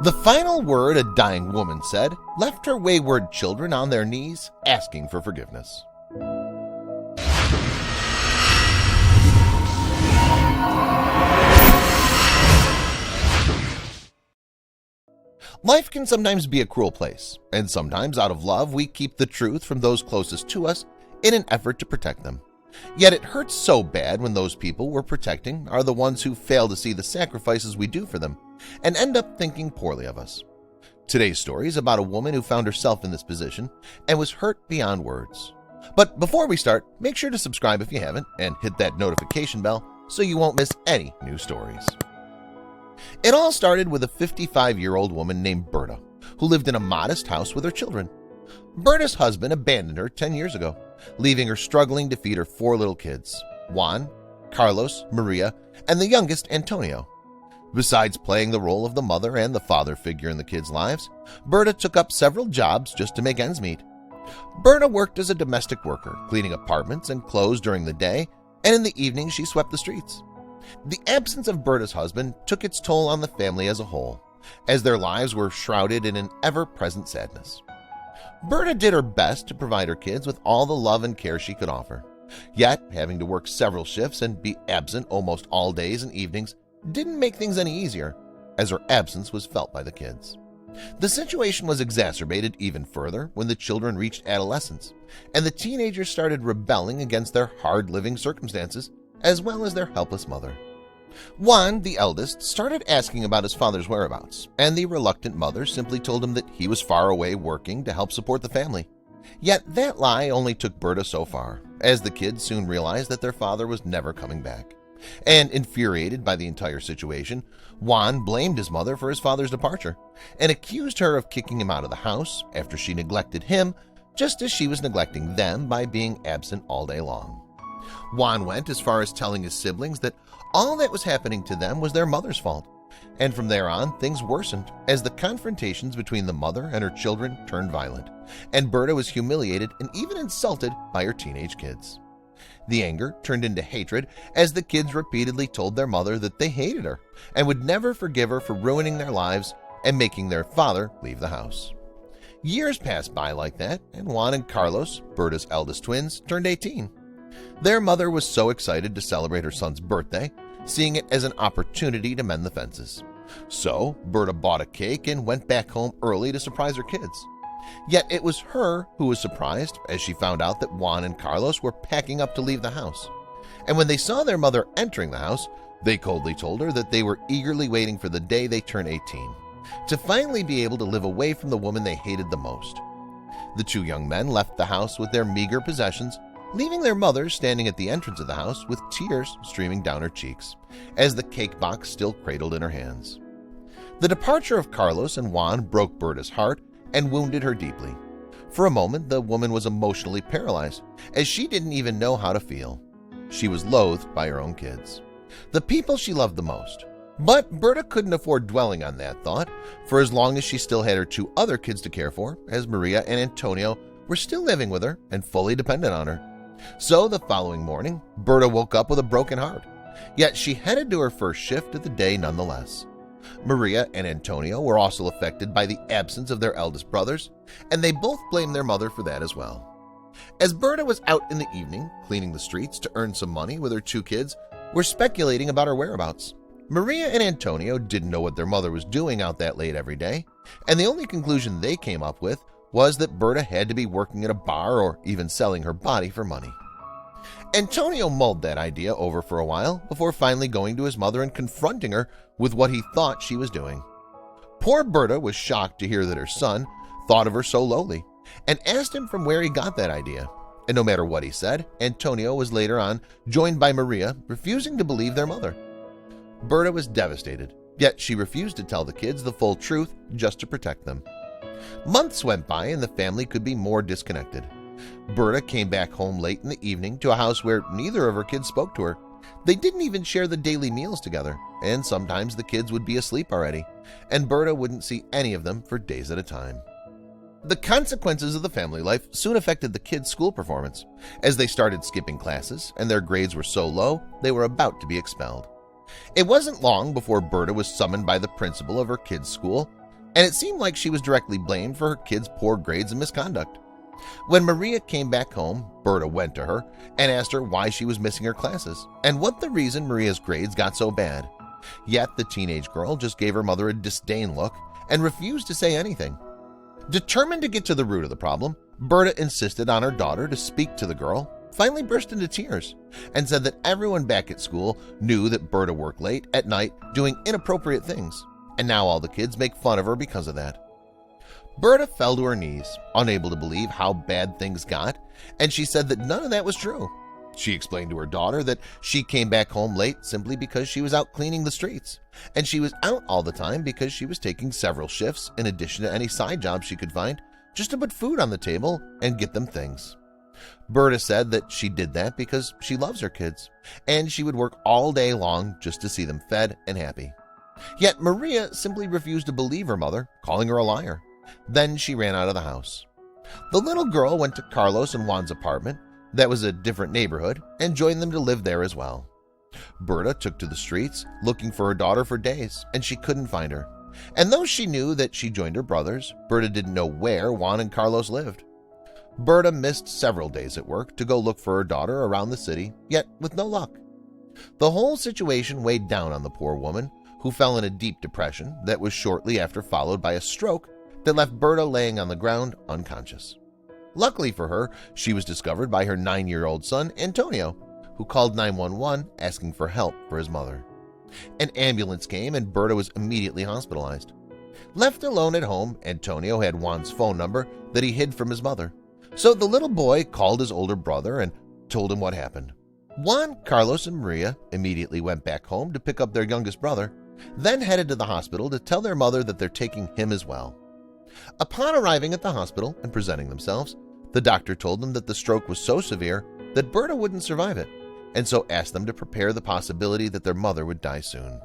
The final word a dying woman said left her wayward children on their knees asking for forgiveness. Life can sometimes be a cruel place, and sometimes out of love we keep the truth from those closest to us in an effort to protect them. Yet it hurts so bad when those people we're protecting are the ones who fail to see the sacrifices we do for them and end up thinking poorly of us. Today's story is about a woman who found herself in this position and was hurt beyond words. But before we start, make sure to subscribe if you haven't and hit that notification bell so you won't miss any new stories. It all started with a 55-year-old woman named Berta, who lived in a modest house with her children. Berta's husband abandoned her 10 years ago, leaving her struggling to feed her 4 little kids, Juan, Carlos, Maria, and the youngest, Antonio. Besides playing the role of the mother and the father figure in the kids' lives, Berta took up several jobs just to make ends meet. Berta worked as a domestic worker, cleaning apartments and clothes during the day, and in the evening she swept the streets. The absence of Berta's husband took its toll on the family as a whole, as their lives were shrouded in an ever-present sadness. Berta did her best to provide her kids with all the love and care she could offer. Yet, having to work several shifts and be absent almost all days and evenings didn't make things any easier, as her absence was felt by the kids. The situation was exacerbated even further when the children reached adolescence, and the teenagers started rebelling against their hard-living circumstances as well as their helpless mother. Juan, the eldest, started asking about his father's whereabouts, and the reluctant mother simply told him that he was far away working to help support the family. Yet that lie only took Berta so far, as the kids soon realized that their father was never coming back. And infuriated by the entire situation, Juan blamed his mother for his father's departure and accused her of kicking him out of the house after she neglected him just as she was neglecting them by being absent all day long. Juan went as far as telling his siblings that all that was happening to them was their mother's fault, and from there on things worsened as the confrontations between the mother and her children turned violent, and Berta was humiliated and even insulted by her teenage kids. The anger turned into hatred as the kids repeatedly told their mother that they hated her and would never forgive her for ruining their lives and making their father leave the house. Years passed by like that, and Juan and Carlos, Berta's eldest twins, turned 18. Their mother was so excited to celebrate her son's birthday, seeing it as an opportunity to mend the fences. So Berta bought a cake and went back home early to surprise her kids. Yet it was her who was surprised as she found out that Juan and Carlos were packing up to leave the house. And when they saw their mother entering the house, they coldly told her that they were eagerly waiting for the day they turned 18, to finally be able to live away from the woman they hated the most. The 2 young men left the house with their meager possessions, leaving their mother standing at the entrance of the house with tears streaming down her cheeks, as the cake box still cradled in her hands. The departure of Carlos and Juan broke Berta's heart and wounded her deeply. For a moment, the woman was emotionally paralyzed, as she didn't even know how to feel. She was loathed by her own kids, the people she loved the most. But Berta couldn't afford dwelling on that thought for as long as she still had her 2 other kids to care for, as Maria and Antonio were still living with her and fully dependent on her. So the following morning, Berta woke up with a broken heart, yet she headed to her first shift of the day nonetheless. Maria and Antonio were also affected by the absence of their eldest brothers, and they both blamed their mother for that as well. As Berta was out in the evening, cleaning the streets to earn some money with her 2 kids, were speculating about her whereabouts. Maria and Antonio didn't know what their mother was doing out that late every day, and the only conclusion they came up with was that Berta had to be working at a bar or even selling her body for money. Antonio mulled that idea over for a while before finally going to his mother and confronting her with what he thought she was doing. Poor Berta was shocked to hear that her son thought of her so lowly and asked him from where he got that idea. And no matter what he said, Antonio was later on joined by Maria, refusing to believe their mother. Berta was devastated, yet she refused to tell the kids the full truth just to protect them. Months went by and the family could be more disconnected. Berta came back home late in the evening to a house where neither of her kids spoke to her. They didn't even share the daily meals together, and sometimes the kids would be asleep already, and Berta wouldn't see any of them for days at a time. The consequences of the family life soon affected the kids' school performance, as they started skipping classes and their grades were so low they were about to be expelled. It wasn't long before Berta was summoned by the principal of her kids' school, and it seemed like she was directly blamed for her kids' poor grades and misconduct. When Maria came back home, Berta went to her and asked her why she was missing her classes and what the reason Maria's grades got so bad. Yet the teenage girl just gave her mother a disdain look and refused to say anything. Determined to get to the root of the problem, Berta insisted on her daughter to speak to the girl, finally burst into tears, and said that everyone back at school knew that Berta worked late at night doing inappropriate things, and now all the kids make fun of her because of that. Berta fell to her knees, unable to believe how bad things got, and she said that none of that was true. She explained to her daughter that she came back home late simply because she was out cleaning the streets, and she was out all the time because she was taking several shifts in addition to any side jobs she could find just to put food on the table and get them things. Berta said that she did that because she loves her kids, and she would work all day long just to see them fed and happy. Yet Maria simply refused to believe her mother, calling her a liar. Then she ran out of the house. The little girl went to Carlos and Juan's apartment, that was a different neighborhood, and joined them to live there as well. Berta took to the streets looking for her daughter for days, and she couldn't find her. And though she knew that she joined her brothers, Berta didn't know where Juan and Carlos lived. Berta missed several days at work to go look for her daughter around the city, yet with no luck. The whole situation weighed down on the poor woman, who fell in a deep depression that was shortly after followed by a stroke that left Berta laying on the ground unconscious. Luckily for her, she was discovered by her 9-year-old son, Antonio, who called 911 asking for help for his mother. An ambulance came and Berta was immediately hospitalized. Left alone at home, Antonio had Juan's phone number that he hid from his mother. So the little boy called his older brother and told him what happened. Juan, Carlos, and Maria immediately went back home to pick up their youngest brother, then headed to the hospital to tell their mother that they're taking him as well. Upon arriving at the hospital and presenting themselves, the doctor told them that the stroke was so severe that Berta wouldn't survive it, and so asked them to prepare the possibility that their mother would die soon.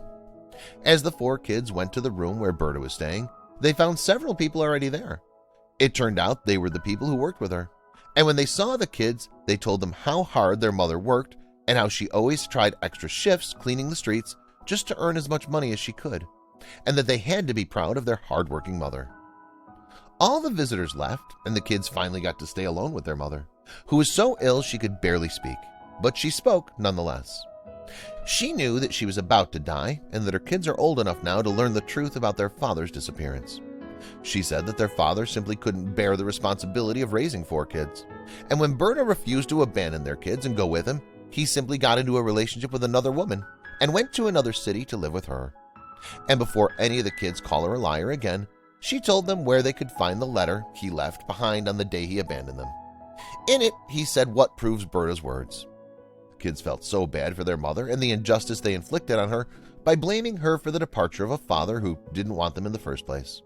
As the 4 kids went to the room where Berta was staying, they found several people already there. It turned out they were the people who worked with her, and when they saw the kids, they told them how hard their mother worked and how she always tried extra shifts cleaning the streets just to earn as much money as she could, and that they had to be proud of their hardworking mother. All the visitors left, and the kids finally got to stay alone with their mother, who was so ill she could barely speak, but she spoke nonetheless. She knew that she was about to die and that her kids are old enough now to learn the truth about their father's disappearance. She said that their father simply couldn't bear the responsibility of raising 4 kids, and when Berta refused to abandon their kids and go with him, he simply got into a relationship with another woman and went to another city to live with her. And before any of the kids call her a liar again, she told them where they could find the letter he left behind on the day he abandoned them. In it, he said what proves Berta's words. The kids felt so bad for their mother and the injustice they inflicted on her by blaming her for the departure of a father who didn't want them in the first place.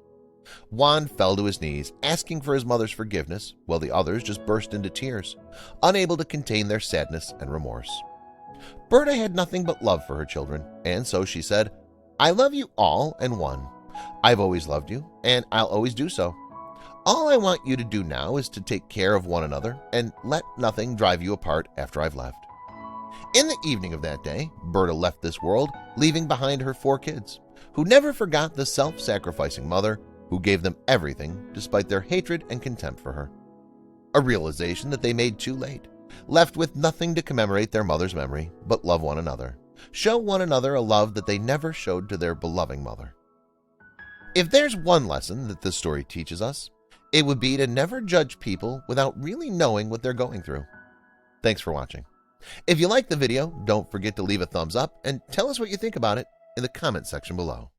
Juan fell to his knees, asking for his mother's forgiveness, while the others just burst into tears, unable to contain their sadness and remorse. Berta had nothing but love for her children, and so she said, "I love you all and one. I've always loved you, and I'll always do so. All I want you to do now is to take care of one another and let nothing drive you apart after I've left." In the evening of that day, Berta left this world, leaving behind her 4 kids, who never forgot the self-sacrificing mother who gave them everything despite their hatred and contempt for her. A realization that they made too late, left with nothing to commemorate their mother's memory but love one another, show one another a love that they never showed to their beloved mother. If there's one lesson that this story teaches us, it would be to never judge people without really knowing what they're going through. Thanks for watching. If you liked the video, don't forget to leave a thumbs up and tell us what you think about it in the comment section below.